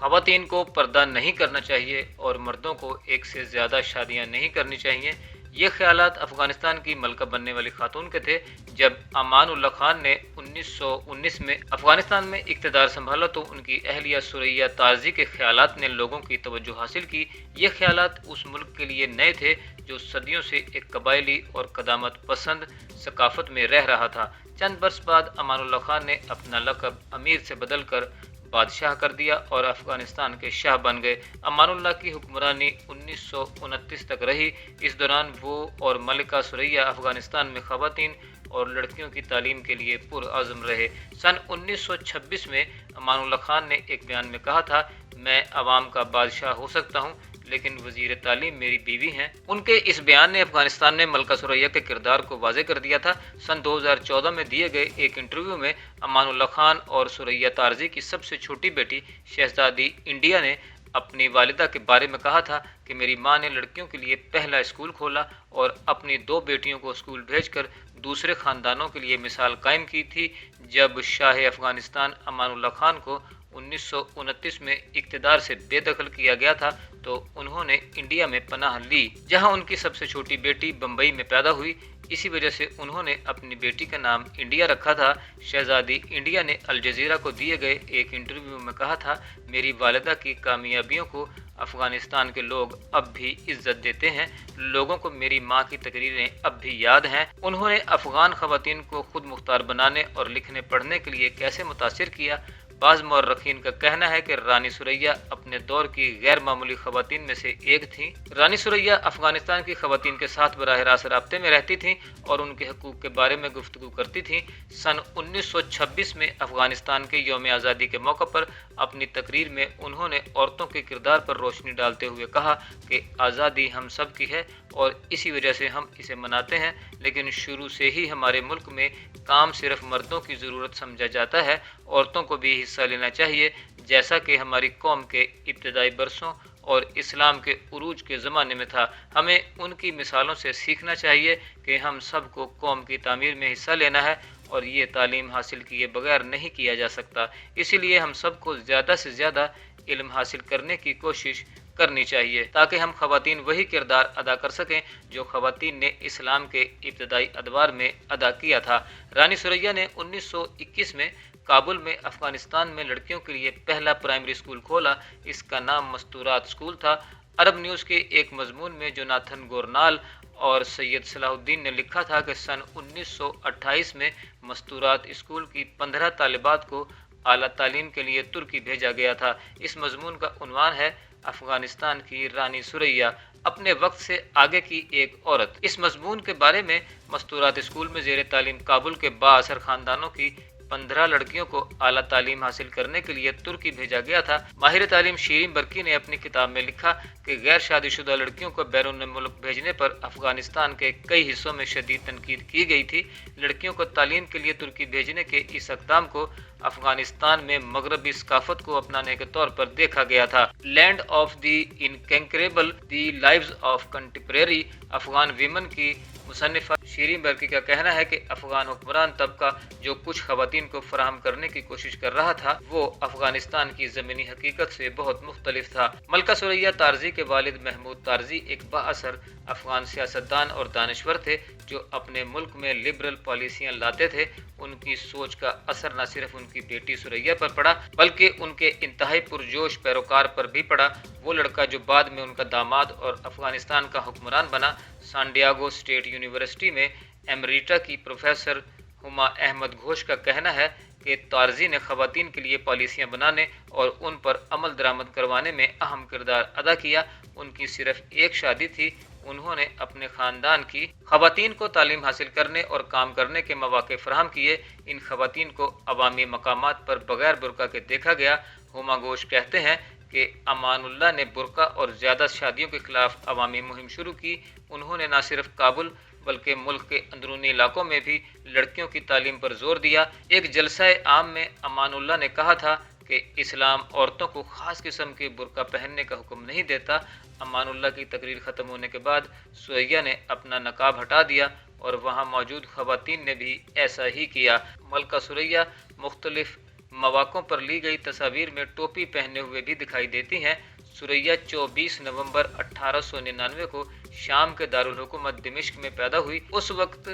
ख़वातीन को पर्दा नहीं करना चाहिए और मर्दों को एक से ज़्यादा शादियाँ नहीं करनी चाहिए। ये ख़यालात अफ़गानिस्तान की मलका बनने वाली खातून के थे। जब अमान उल्लाह खान ने 1919 में अफ़गानिस्तान में इक़्तिदार संभाला तो उनकी अहलिया सुरैया तारज़ी के ख़यालात ने लोगों की तवज्जो हासिल की। ये ख़यालात उस मुल्क के लिए नए थे जो सदियों से एक कबायली और क़दामत पसंद सकाफ़त में रह रहा था। चंद बरस बाद अमान उल्लाह खान ने अपना लक़ब अमीर से बदल कर बादशाह कर दिया और अफ़गानिस्तान के शाह बन गए। अमानुल्लाह की हुक्मरानी 1929 तक रही। इस दौरान वो और मलिका सुरैया अफ़गानिस्तान में ख़वातीन और लड़कियों की तालीम के लिए पुरअज़्म रहे। सन 1926 में अमानुल्लाह खान ने एक बयान में कहा था, मैं अवाम का बादशाह हो सकता हूँ लेकिन वज़ीर तालीम मेरी बीवी हैं। उनके इस बयान ने अफ़गानिस्तान में मलका सुरैया के किरदार को वाज़े कर दिया था। सन 2014 में दिए गए एक इंटरव्यू में अमानुल्लाह खान और सुरैया तारज़ी की सबसे छोटी बेटी शहज़ादी इंडिया ने अपनी वालिदा के बारे में कहा था कि मेरी माँ ने लड़कियों के लिए पहला स्कूल खोला और अपनी दो बेटियों को स्कूल भेजकर दूसरे ख़ानदानों के लिए मिसाल कायम की थी। जब शाह अफ़गानिस्तान अमानुल्लाह खान को 1929 में इक़्तिदार से बेदखल किया गया था तो उन्होंने इंडिया में पनाह ली, जहां उनकी सबसे छोटी बेटी बम्बई में पैदा हुई। इसी वजह से उन्होंने अपनी बेटी का नाम इंडिया रखा था। शहज़ादी इंडिया ने अल जज़ीरा को दिए गए एक इंटरव्यू में कहा था, मेरी वालिदा की कामयाबियों को अफ़गानिस्तान के लोग अब भी इज्जत देते हैं। लोगों को मेरी माँ की तकरीरें अब भी याद हैं। उन्होंने अफ़गान ख़वातीन को खुद मुख्तार बनाने और लिखने पढ़ने के लिए कैसे मुतासिर किया। बाज़ मौर्रखीन का कहना है कि रानी सुरैया अपने दौर की गैर मामूली ख़वातीन में से एक थीं। रानी सुरैया अफ़गानिस्तान की ख़वातीन के साथ बराह रास्त राब्ते में रहती थीं और उनके हकूक़ के बारे में गुफ्तगू करती थीं। सन 1926 में अफ़गानिस्तान के यौम आज़ादी के मौके पर अपनी तकरीर में उन्होंने औरतों के किरदार पर रोशनी डालते हुए कहा कि आज़ादी हम सब की है और इसी वजह से हम इसे मनाते हैं, लेकिन शुरू से ही हमारे मुल्क में काम सिर्फ मर्दों की ज़रूरत समझा जाता है। औरतों को भी हिस्सा लेना चाहिए, जैसा कि हमारी कौम के इब्तदाई बरसों और इस्लाम के उरूज के ज़माने में था। हमें उनकी मिसालों से सीखना चाहिए कि हम सबको कौम की तामीर में हिस्सा लेना है और ये तालीम हासिल किए बगैर नहीं किया जा सकता। इसीलिए हम सबको ज़्यादा से ज़्यादा इल्म हासिल करने की कोशिश करनी चाहिए ताकि हम ख़वातीन वही किरदार अदा कर सकें जो ख़वातीन ने इस्लाम के इब्तदाई अदवार में अदा किया था। रानी सुरैया ने 1921 में काबुल में अफ़गानिस्तान में लड़कियों के लिए पहला प्राइमरी स्कूल खोला। इसका नाम मस्तूरात स्कूल था। अरब न्यूज़ के एक मजमून में जोनाथन गोरनाल और सैयद सलाहुद्दीन ने लिखा था कि सन 1928 में मस्तूरात स्कूल की 15 तालिबात को आला तालीम के लिए तुर्की भेजा गया था। इस मजमून का उन्वान है अफ़गानिस्तान की रानी सुरैया, अपने वक्त से आगे की एक औरत। इस मजमून के बारे में मस्तूरात स्कूल में ज़ेर तालीम काबुल के बाअसर ख़ानदानों की 15 लड़कियों को आला तालीम हासिल करने के लिए तुर्की भेजा गया था। माहिर तालीम शीरीन बरकी ने अपनी किताब में लिखा कि गैर शादीशुदा लड़कियों को बैरून मुल्क भेजने पर अफ़गानिस्तान के कई हिस्सों में शदीद तनकीद की गई थी। लड़कियों को तालीम के लिए तुर्की भेजने के इस इक़दाम को अफ़गानिस्तान में मगरबी सकाफ़त को अपनाने के तौर पर देखा गया था। Land of the unconquerable the lives of contemporary Afghan women की मुसन्निफ़ा शीरीन बरकी का कहना है कि अफ़गान हुक्मरान तबका जो कुछ ख़वातीन को फराहम करने की कोशिश कर रहा था वो अफ़गानिस्तान की ज़मीनी हकीकत से बहुत मुख्तलिफ था। मलका सुरैया तारज़ी के वालिद महमूद तारज़ी एक बाअसर अफ़गान सियासतदान और दानश्वर थे जो अपने मुल्क में लिबरल पॉलिसियाँ लाते थे। उनकी सोच का असर न सिर्फ उनकी बेटी सुरैया पर पड़ा बल्कि उनके इंतहाई पुरजोश पैरोकार पर भी पड़ा। वो लड़का जो बाद में उनका दामाद और अफ़गानिस्तान का हुक्मरान बना, सान डियागो स्टेट यूनिवर्सिटी में एमरीटा की प्रोफेसर हुमा अहमद घोष का कहना है कि तारज़ी ने ख़वातीन के लिए पॉलिसियाँ बनाने और उन पर अमल दरामद करवाने में अहम किरदार अदा किया। उनकी सिर्फ एक शादी थी। उन्होंने अपने ख़ानदान की ख़वातीन को तालीम हासिल करने और काम करने के मौक़े फ़राहम किए। इन ख़वातीन को अवामी मकामात पर बग़ैर बुरका के देखा गया। हुमा घोष कहते हैं कि अमानुल्लाह ने बुरका और ज़्यादा शादियों के ख़िलाफ़ अवामी मुहिम शुरू की। उन्होंने न सिर्फ काबुल बल्कि मुल्क के अंदरूनी इलाकों में भी लड़कियों की तालीम पर जोर दिया। एक जलसा आम में अमानुल्लाह ने कहा था कि इस्लाम औरतों को ख़ास किस्म के बुरका पहनने का हुक्म नहीं देता। अमानुल्लाह की तकरीर ख़त्म होने के बाद सुरैया ने अपना नकाब हटा दिया और वहाँ मौजूद ख़वातीन ने भी ऐसा ही किया। मलका सुरैया मुख्तलिफ मौक़ों पर ली गई तस्वीर में टोपी पहने हुए भी दिखाई देती हैं। सुरैया 24 नवंबर 1899 को शाम के दारुल हुकूमत दिमिश्क में पैदा हुई। उस वक्त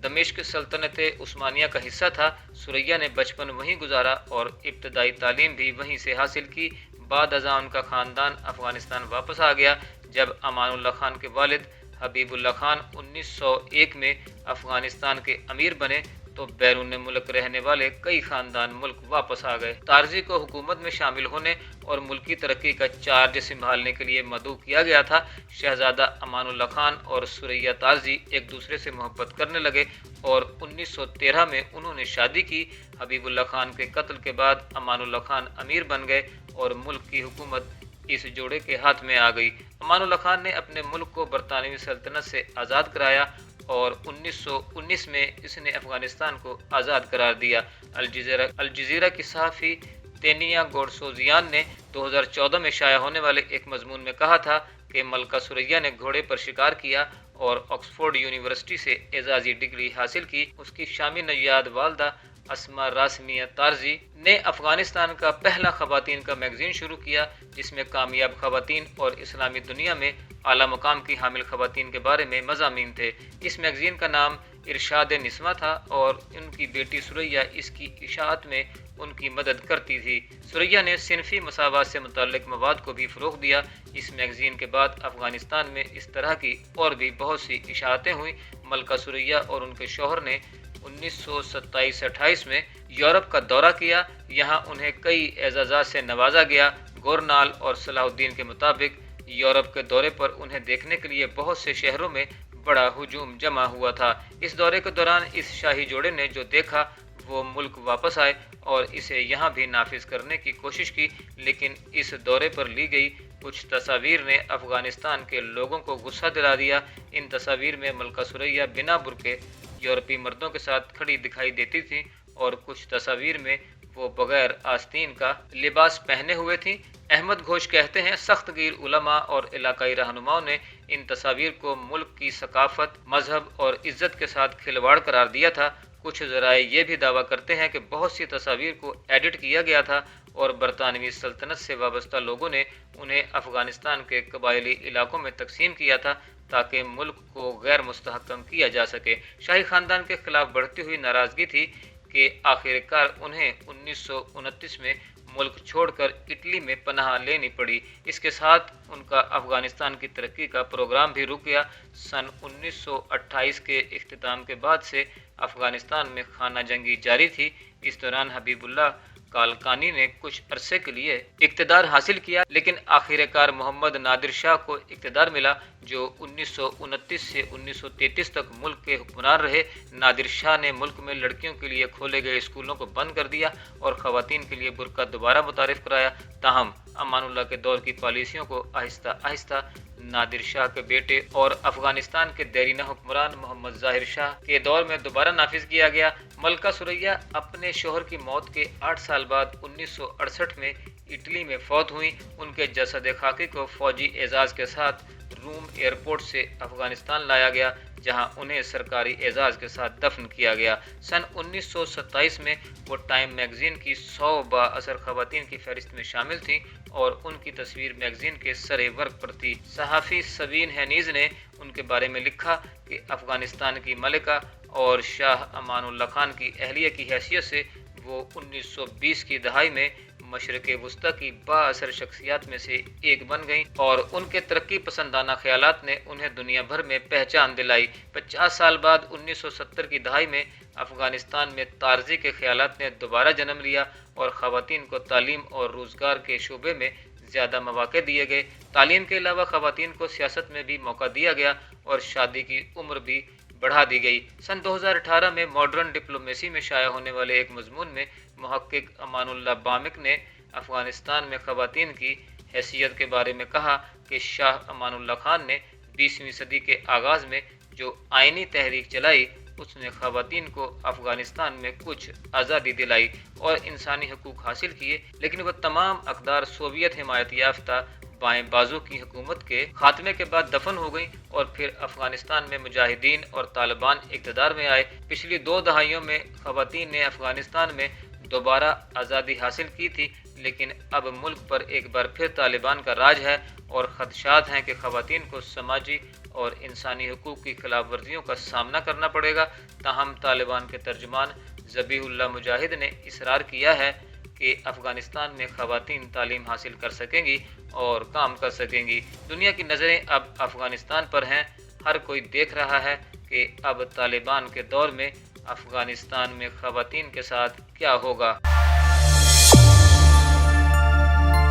दमिश्क सल्तनत उस्मानिया का हिस्सा था। सुरैया ने बचपन वहीं गुजारा और इब्तदाई तालीम भी वहीं से हासिल की। बाद अज़ां उनका ख़ानदान अफ़गानिस्तान वापस आ गया। जब अमानुल्लाह खान के वालिद हबीबुल्लाह खान 1901 में अफ़गानिस्तान के अमीर बने तो बैरून मुल्क रहने वाले कई ख़ानदान मुल्क वापस आ गए। तारजी को हुकूमत में शामिल होने और मुल्की तरक्की का चार्ज संभालने के लिए मदऊ किया गया था। शहजादा अमानुल्लाह खान और सुरैया तारजी एक दूसरे से मोहब्बत करने लगे और 1913 में उन्होंने शादी की। हबीबुल्लाह खान के कत्ल के बाद अमानुल्लाह खान अमीर बन गए और मुल्क की हुकूमत इस जोड़े के हाथ में आ गई। अमानुल्लाह खान ने अपने मुल्क को बरतानवी सल्तनत से आज़ाद कराया और 1919 में इसने अफ़गानिस्तान को आज़ाद करार दिया। अल जज़ीरा की सहाफ़ी तेनिया गोडसोजियान ने 2014 में शाया होने वाले एक मजमून में कहा था कि मलका सुरैया ने घोड़े पर शिकार किया और ऑक्सफोर्ड यूनिवर्सिटी से एजाज़ी डिग्री हासिल की। उसकी शामी नैयाद वालदा अस्मा रासमिया तारजी ने अफ़गानिस्तान का पहला ख़वातीन का मैगज़ीन शुरू किया जिसमें कामयाब ख़वातीन और इस्लामी दुनिया में आला मुकाम की हामिल ख़वातीन के बारे में मज़ामीन थे। इस मैगज़ीन का नाम इरशाद निस्वा था और उनकी बेटी सुरैया इसकी इशाअत में उनकी मदद करती थी। सुरैया ने सिनफ़ी मसावात से मुतल्लिक़ मवाद को भी फ़रोग़ दिया। इस मैगज़ीन के बाद अफ़गानिस्तान में इस तरह की और भी बहुत सी इशाअतें हुई। मलका सुरैया और उनके शौहर ने 1927-28 में यूरोप का दौरा किया। यहाँ उन्हें कई एजाज़ात से नवाजा गया। गोरनाल और सलाहुद्दीन के मुताबिक यूरोप के दौरे पर उन्हें देखने के लिए बहुत से शहरों में बड़ा हुजूम जमा हुआ था। इस दौरे के दौरान इस शाही जोड़े ने जो देखा वो मुल्क वापस आए और इसे यहाँ भी नाफिज करने की कोशिश की, लेकिन इस दौरे पर ली गई कुछ तस्वीर ने अफ़गानिस्तान के लोगों को गुस्सा दिला दिया। इन तस्वीर में मलका सुरैया बिना बुर्के यूरोपी मर्दों के साथ खड़ी दिखाई देती थी और कुछ तस्वीर में वो बगैर आस्तीन का लिबास पहने हुए थी। अहमद घोष कहते हैं सख्त गिर उलमा और इलाकाई रहनुमाओं ने इन तस्वीर को मुल्क की सकाफत, मजहब और इज्जत के साथ खिलवाड़ करार दिया था। कुछ ज़राए ये भी दावा करते हैं कि बहुत सी तस्वीर को एडिट किया गया था और बरतानवी सल्तनत से वाबस्ता लोगों ने उन्हें अफ़गानिस्तान के कबायली इलाकों में तकसीम किया था ताकि मुल्क को गैर मुस्तहकम किया जा सके। शाही ख़ानदान के ख़िलाफ़ बढ़ती हुई नाराज़गी थी कि आखिरकार उन्हें 1929 में मुल्क छोड़कर इटली में पनाह लेनी पड़ी। इसके साथ उनका अफ़गानिस्तान की तरक्की का प्रोग्राम भी रुक गया। सन 1928 के इख्तिताम के बाद से अफ़गानिस्तान में खाना जंगी जारी थी। इस दौरान हबीबुल्लाह कालकानी ने कुछ अरसे के लिए इक़्तिदार हासिल किया, लेकिन आखिरकार मोहम्मद नादिर शाह को इक़्तिदार मिला जो 1929 से 1933 तक मुल्क के हुक्मरान रहे। नादिर शाह ने मुल्क में लड़कियों के लिए खोले गए स्कूलों को बंद कर दिया और ख़वातीन के लिए बुर्का दोबारा मुतारिफ कराया। ताहम अमानुल्लाह के दौर की पॉलिसियों को आहिस्ता आहिस्ता नादिर शाह के बेटे और अफ़गानिस्तान के देरीना हुक्मरान मोहम्मद ज़ाहिर शाह के दौर में दोबारा नाफिज किया गया। मलका सुरैया अपने शोहर की मौत के 8 साल बाद 1968 में इटली में फौत हुई। उनके जसद खाकी को फ़ौजी एजाज़ के साथ रूम एयरपोर्ट से अफ़गानिस्तान लाया गया, जहां उन्हें सरकारी एजाज़ के साथ दफन किया गया। सन 1927 में वो टाइम मैगज़ीन की 100 बाअसर ख़वातीन की फहरिस्त में शामिल थीं और उनकी तस्वीर मैगज़ीन के सरे वर्क पर थी। सहाफ़ी सवीन हैनीज़ ने उनके बारे में लिखा कि अफ़गानिस्तान की मलिका और शाह अमानुल्लाह खान की अहलिया की हैसियत से वो 1920 की दहाई में मशरक़ वस्ता की बाअसर शख्सियात में से एक बन गईं और उनके तरक्की पसंदाना ख़यालात ने उन्हें दुनिया भर में पहचान दिलाई। 50 साल बाद 1970 की दहाई में अफ़गानिस्तान में तारज़ी के ख़यालात ने दोबारा जन्म लिया और ख़वातीन को तालीम और रोज़गार के शोबे में ज़्यादा मौक़े दिए गए। तालीम के अलावा ख़वातीन को सियासत में भी मौका दिया गया और शादी की उम्र भी बढ़ा दी गई। सन 2018 में मॉडर्न डिप्लोमेसी में शाया होने वाले एक मजमून में मुहक्किक अमानुल्लाह बामिक ने अफ़गानिस्तान में ख़वातीन की हैसियत के बारे में कहा कि शाह अमानुल्लाह खान ने 20वीं सदी के आगाज़ में जो आइनी तहरीक चलाई उसने ख़वातीन को अफ़गानिस्तान में कुछ आज़ादी दिलाई और इंसानी हकूक़ हासिल किए, लेकिन वह तमाम अक़दार सोवियत हिमायत याफ्ता बाएं बाजू की हुकूमत के खात्मे के बाद दफन हो गई और फिर अफ़गानिस्तान में मुजाहिदीन और तालिबान इक़्तिदार में आए। पिछली 2 दहाइयों में ख़वातीन ने अफ़गानिस्तान में دوبارہ آزادی حاصل کی تھی، لیکن اب ملک پر ایک بار پھر طالبان کا راج ہے اور خدشات ہیں کہ خواتین کو سماجی اور انسانی حقوق کی خلاف ورزیوں کا سامنا کرنا پڑے گا۔ تاہم طالبان کے ترجمان ذبیح اللہ مجاہد نے اصرار کیا ہے کہ افغانستان میں خواتین تعلیم حاصل کر سکیں گی اور کام کر سکیں گی۔ دنیا کی نظریں اب افغانستان پر ہیں۔ ہر کوئی دیکھ رہا ہے کہ اب طالبان کے دور میں افغانستان میں خواتین کے ساتھ کیا ہوگا۔